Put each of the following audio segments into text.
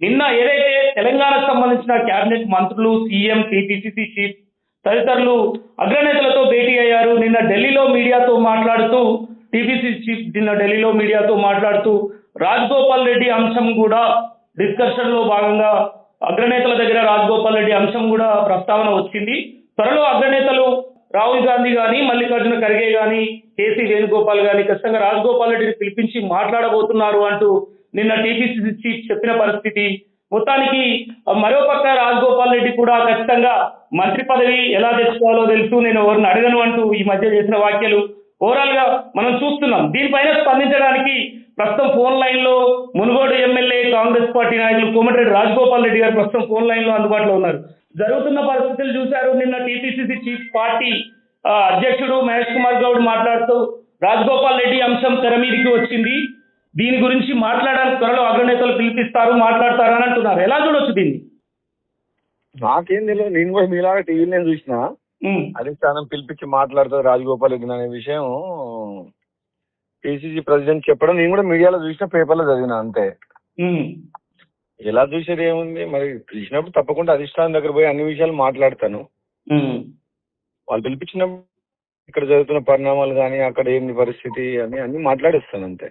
నిన్న ఏదైతే తెలంగాణకు సంబంధించిన కేబినెట్ మంత్రులు, సీఎం, టీపీసీసీ చీఫ్ తదితరులు అగ్రనేతలతో భేటీ అయ్యారు. నిన్న ఢిల్లీలో మీడియాతో మాట్లాడుతూ టీపీసీసీ చీఫ్ ఢిల్లీలో మీడియాతో మాట్లాడుతూ రాజగోపాల్ రెడ్డి అంశం కూడా డిస్కషన్ లో భాగంగా అగ్రనేతల దగ్గర రాజగోపాల్ రెడ్డి అంశం కూడా ప్రస్తావన వచ్చింది. త్వరలో అగ్రనేతలు రాహుల్ గాంధీ కానీ, మల్లికార్జున ఖర్గే కానీ, కేసీ వేణుగోపాల్ కానీ ఖచ్చితంగా రాజగోపాల్ రెడ్డిని పిలిపించి మాట్లాడబోతున్నారు అంటూ నిన్న టీపీసీసీ చీఫ్ చెప్పిన పరిస్థితి. మొత్తానికి మరోపక్క రాజగోపాల్ రెడ్డి కూడా ఖచ్చితంగా మంత్రి పదవి ఎలా తెచ్చుకోవాలో తెలుసు, నేను ఎవరిని అడగను అంటూ ఈ మధ్య చేసిన వ్యాఖ్యలు ఓవరాల్ గా మనం చూస్తున్నాం. దీనిపైన స్పందించడానికి ప్రస్తుతం ఫోన్ లైన్ లో మునుగోడు ఎమ్మెల్యే కాంగ్రెస్ పార్టీ నాయకులు కోమటిరెడ్డి రాజగోపాల్ రెడ్డి గారు ప్రస్తుతం ఫోన్ లైన్ లో అందుబాటులో ఉన్నారు. జరుగుతున్న పరిస్థితులు చూశారు. నిన్న టీపీసీసీ చీఫ్ పార్టీ అధ్యక్షుడు మహేష్ కుమార్ గౌడ్ మాట్లాడుతూ రాజగోపాల్ రెడ్డి అంశం తెర మీదికి వచ్చింది, దీని గురించి మాట్లాడడానికి త్వరలో అగ్రనేతలు పిలిపిస్తారు, మాట్లాడతారు అని అంటున్నారు. ఎలా చూడొచ్చు దీన్ని? నాకేం తెలియదు, నేను కూడా మీలాగా టీవీలో చూసిన అధిష్టానం పిలిపించి మాట్లాడుతుంది రాజగోపాల్ రెడ్డి అనే విషయం పిసిసి ప్రెసిడెంట్ చెప్పడం నేను కూడా మీడియాలో చూసిన, పేపర్లో చదివిన అంతే. ఎలా చూసేది ఏముంది, మరి పిలిచినప్పుడు తప్పకుండా అధిష్టానం దగ్గర పోయి అన్ని విషయాలు మాట్లాడతాను. వాళ్ళు పిలిపించినప్పుడు ఇక్కడ జరుగుతున్న పరిణామాలు కానీ అక్కడ ఏంది పరిస్థితి అని అన్ని మాట్లాడిస్తాను అంతే.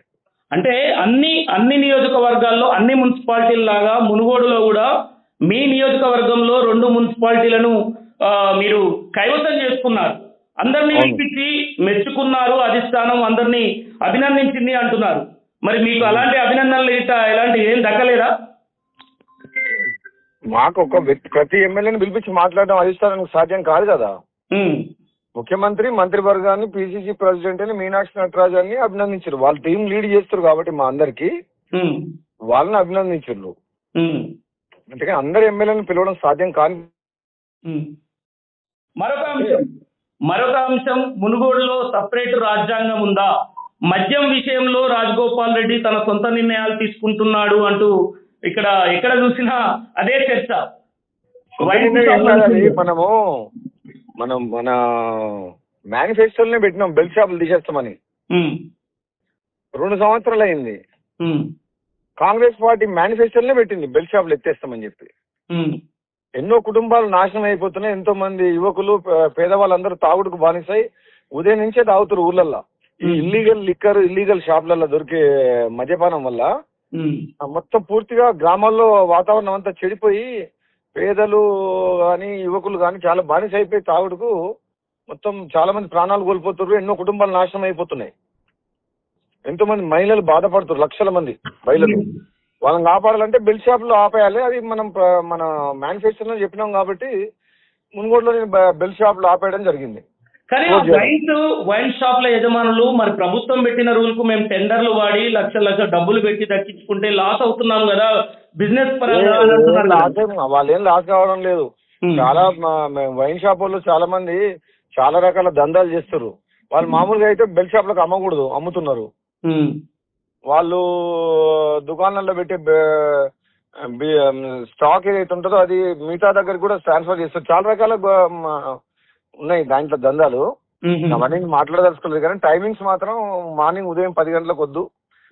అంటే అన్ని నియోజకవర్గాల్లో అన్ని మున్సిపాలిటీల లాగా మునుగోడులో కూడా మీ నియోజకవర్గంలో 2 మున్సిపాలిటీలను మీరు కైవసం చేసుకున్నారు, అందరినీ పిలిపించి మెచ్చుకున్నారు, అధిష్టానం అందరినీ అభినందించింది అంటున్నారు. మరి మీకు అలాంటి అభినందనలు ఇలాంటి ఏం దక్కలేదా? మాకు ఒక వ్యక్తి ప్రతి ఎమ్మెల్యేని పిలిపించి మాట్లాడడం అధిష్టానానికి సాధ్యం కాదు కదా. ముఖ్యమంత్రి మంత్రివర్గాన్ని పిసిసి ప్రెసిడెంట్ అని మీనాక్షి నటరాజాన్ని అభినందించారు. వాళ్ళు టీం లీడ్ చేస్తారు కాబట్టి మా అందరికి వాళ్ళని అభినందించారు. అంటే అందరు ఎమ్మెల్యేలను పిలవడం సాధ్యం కాని. మరొక అంశం మునుగోడులో సపరేట్ రాజ్యాంగం ఉందా, మద్యం విషయంలో రాజగోపాల్ రెడ్డి తన సొంత నిర్ణయాలు తీసుకుంటున్నాడు అంటూ ఇక్కడ ఎక్కడ చూసినా అదే చర్చ. మనం మన మేనిఫెస్టోనే పెట్టినాం బెల్ట్ షాపులు తీసేస్తామని. 2 సంవత్సరాలు అయింది. కాంగ్రెస్ పార్టీ మేనిఫెస్టోనే పెట్టింది బెల్ట్ షాపులు ఎత్తేస్తామని చెప్పి. ఎన్నో కుటుంబాలు నాశనం అయిపోతున్నాయి, ఎంతో మంది యువకులు పేదవాళ్ళందరూ తాగుడుకు బానిసాయి ఉదయం నుంచే తాగుతారు ఊళ్ళల్లో. ఈ ఇల్లీగల్ లిక్కర్, ఇల్లీగల్ షాపులలో దొరికే మద్యపానం వల్ల మొత్తం పూర్తిగా గ్రామాల్లో వాతావరణం అంతా చెడిపోయి పేదలు కానీ యువకులు కానీ చాలా బానిస అయిపోయి తాగుడుకు మొత్తం చాలా మంది ప్రాణాలు కోల్పోతున్నారు, ఎన్నో కుటుంబాలు నాశనం అయిపోతున్నాయి, ఎంతో మంది మహిళలు బాధపడుతున్నారు, లక్షల మంది మహిళలు. వాళ్ళని కాపాడాలంటే బెల్ట్ షాపులు ఆపేయాలి. అది మనం మన మేనిఫెస్టోలో చెప్పినాం కాబట్టి మునుగోడులో బెల్ట్ షాపులు ఆపేయడం జరిగింది. కానీ వైన్ షాప్ల యజమానులు మరి ప్రభుత్వం పెట్టిన రూల్ కు మేము టెండర్లు వాడి లక్షల డబ్బులు పెట్టి దక్కించుకుంటే లాస్ అవుతున్నాం కదా బిజినెస్ పరంగా. వాళ్ళేం లాస్ కావడం లేదు. చాలా వైన్ షాప్ వాళ్ళు చాలా మంది చాలా రకాల దందాలు చేస్తారు. వాళ్ళు మామూలుగా అయితే బెల్ట్ షాప్లకు అమ్మకూడదు, అమ్ముతున్నారు. వాళ్ళు దుకాణాల్లో పెట్టే స్టాక్ ఏదైతే ఉంటుందో అది మిగతా దగ్గర కూడా ట్రాన్స్ఫర్ చేస్తారు. చాలా రకాల ఉన్నాయి దాంట్లో దందాలు. అవన్నీ మాట్లాడదలుచుకోలేదు కానీ టైమింగ్స్ మాత్రం మార్నింగ్ ఉదయం 10 గంటలకు వద్దు,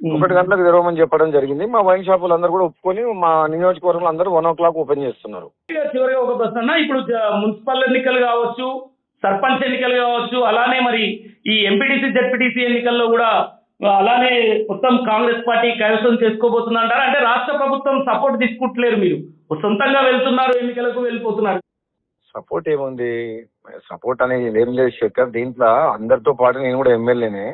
1 గంటలకు తెరవమని చెప్పడం జరిగింది. మా వైన్ షాపులు అందరూ కూడా ఒప్పుకొని మా నియోజకవర్గంలో అందరూ 1 o'clock ఓపెన్ చేస్తున్నారు. చివరిగా ఒక ప్రశ్న, ఇప్పుడు మున్సిపల్ ఎన్నికలు కావచ్చు, సర్పంచ్ ఎన్నికలు కావచ్చు, అలానే మరి ఈ ఎంపీటీసీ జెడ్పీటీసీ ఎన్నికల్లో కూడా అలానే మొత్తం కాంగ్రెస్ పార్టీ కైవసం చేసుకోబోతుందంటారా? అంటే రాష్ట్ర ప్రభుత్వం సపోర్ట్ తీసుకుంటలేరు, మీరు సొంతంగా వెళ్తున్నారు, ఎన్నికలకు వెళ్ళిపోతున్నారు. సపోర్ట్ ఏముంది, సపోర్ట్ అనేది ఏం లేదు శేఖర్. దీంట్లో అందరితో పాటు నేను కూడా ఎమ్మెల్యేనే.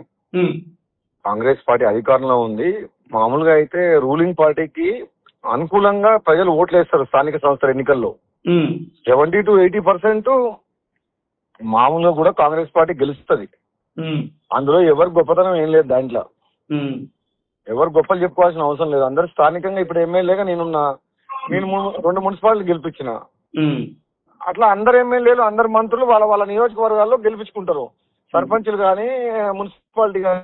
కాంగ్రెస్ పార్టీ అధికారంలో ఉంది. మామూలుగా అయితే రూలింగ్ పార్టీకి అనుకూలంగా ప్రజలు ఓట్లు వేస్తారు స్థానిక సంస్థల ఎన్నికల్లో. 70 to 80% మామూలుగా కూడా కాంగ్రెస్ పార్టీ గెలుస్తుంది. అందులో ఎవరు గొప్పతనం ఏం లేదు. దాంట్లో ఎవరు గొప్పలు చెప్పుకోవాల్సిన అవసరం లేదు. అందరు స్థానికంగా ఇప్పుడు ఎమ్మెల్యేగా నేను 2 మున్సిపాలిటీ గెలిపించిన. అట్లా అందరు ఎమ్మెల్యేలు అందరు మంత్రులు వాళ్ళ నియోజకవర్గాల్లో గెలిపించుకుంటారు. సర్పంచులు కానీ, మున్సిపాలిటీ కానీ,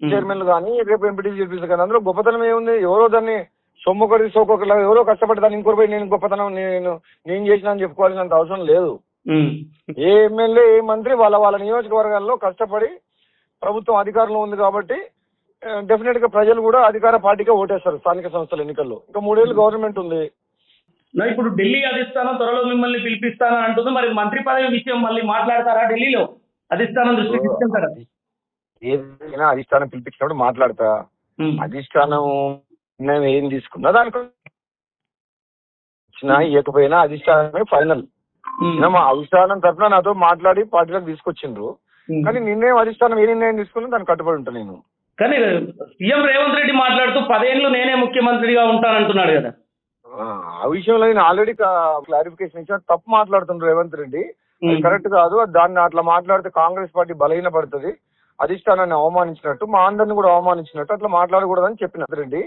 చైర్మన్లు కానీ, రేపు ఎంపీటీసీ గెలిపిస్తారు కానీ అందులో గొప్పతనం ఏముంది? ఎవరో దాన్ని సొమ్ముకొరి సోకొకలా ఎవరో కష్టపడి దాన్ని ఇంకోటి పోయి నేను గొప్పతనం నేను చేసిన అని చెప్పుకోవాల్సినంత అవసరం లేదు. ఏ ఎమ్మెల్యే ఏ మంత్రి వాళ్ళ నియోజకవర్గాల్లో కష్టపడి ప్రభుత్వం అధికారంలో ఉంది కాబట్టి డెఫినెట్ గా ప్రజలు కూడా అధికార పార్టీకే ఓటేస్తారు స్థానిక సంస్థల ఎన్నికల్లో. ఇంకా 3 ఏళ్ళు గవర్నమెంట్ ఉంది. నా ఇప్పుడు ఢిల్లీ అధిష్టానం త్వరలో మిమ్మల్ని పిలిపిస్తానని అంటుంది. మరి మంత్రి పదవి విషయం మళ్ళీ మాట్లాడతారా ఢిల్లీలో? అధిష్టానం దృష్టికి తీసుకెళ్తారా? ఏదైనా అధిష్టానం పిలిపించినప్పుడు మాట్లాడతా. అధిష్టానం నిర్ణయం ఏం తీసుకున్నా దానికి ఇవ్వకపోయినా అధిష్టానమే ఫైనల్. మా అధిష్టానం తరఫున నాతో మాట్లాడి పార్టీలకు తీసుకొచ్చిండ్రు. కానీ నిర్ణయం అధిష్టానం ఏ నిర్ణయం తీసుకున్నా దానికి కట్టుబడి ఉంటాను నేను. కానీ సీఎం రేవంత్ రెడ్డి మాట్లాడుతూ 10 ఏళ్ళు నేనే ముఖ్యమంత్రిగా ఉంటానంటున్నాడు కదా. ఆ విషయంలో నేను ఆల్రెడీ క్లారిఫికేషన్ ఇచ్చిన. తప్పు మాట్లాడుతుండ్రు రేవంత్ రెడ్డి, అది కరెక్ట్ కాదు. దాన్ని అట్లా మాట్లాడితే కాంగ్రెస్ పార్టీ బలహీనపడుతుంది, అధిష్టానాన్ని అవమానించినట్టు, మా అందరిని కూడా అవమానించినట్టు అట్లా మాట్లాడకూడదని చెప్పిన రెడ్డి.